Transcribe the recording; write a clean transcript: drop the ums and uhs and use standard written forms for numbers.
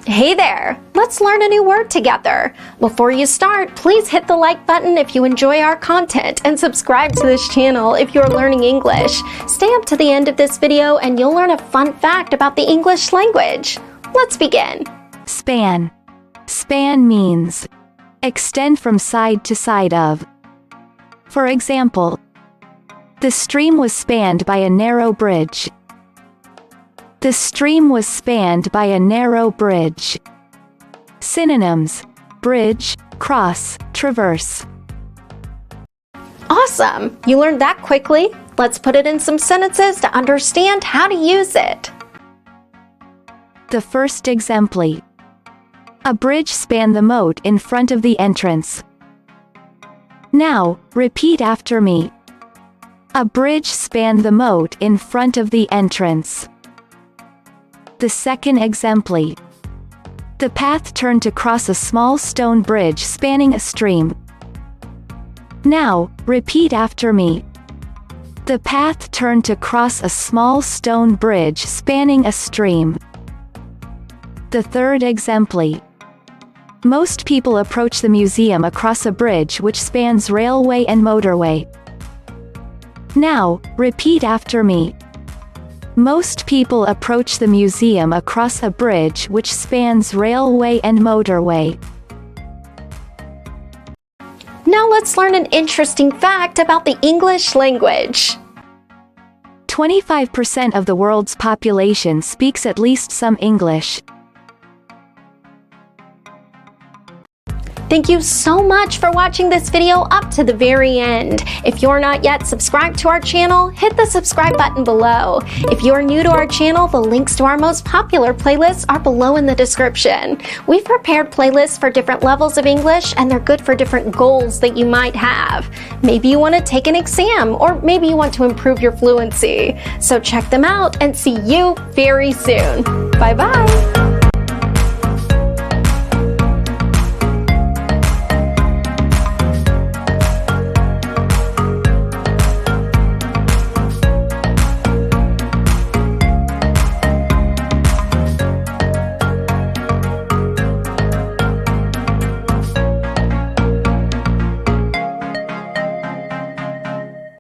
Hey there! Let's learn a new word together. Before you start, please hit the like button if you enjoy our content and subscribe to this channel if you're learning English. Stay up to the end of this video and you'll learn a fun fact about the English language. Let's begin. Span. Span means extend from side to side of. For example, the stream was spanned by a narrow bridge. The stream was spanned by a narrow bridge. Synonyms: bridge, cross, traverse. Awesome! You learned that quickly. Let's put it in some sentences to understand how to use it. The first exemplar. A bridge spanned the moat in front of the entrance. Now, repeat after me. A bridge spanned the moat in front of the entrance. The second exemplar. The path turned to cross a small stone bridge spanning a stream. Now, repeat after me. The path turned to cross a small stone bridge spanning a stream. The third exemplar. Most people approach the museum across a bridge which spans railway and motorway. Now, repeat after me. Most people approach the museum across a bridge which spans railway and motorway. Now let's learn an interesting fact about the English language. 25% of the world's population speaks at least some English. Thank you so much for watching this video up to the very end. If you're not yet subscribed to our channel, hit the subscribe button below. If you're new to our channel, the links to our most popular playlists are below in the description. We've prepared playlists for different levels of English, and they're good for different goals that you might have. Maybe you want to take an exam, or maybe you want to improve your fluency. So check them out and see you very soon. Bye-bye.